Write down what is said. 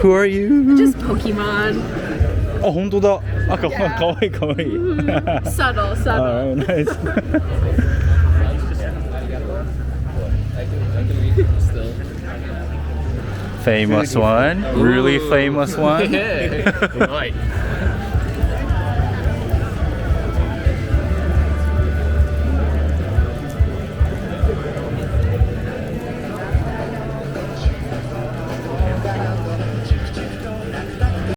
Who are you? Just Pokemon. あ、本当だ。あ、かわいい。Subtle. Alright, nice. Famous one, really famous one. うまい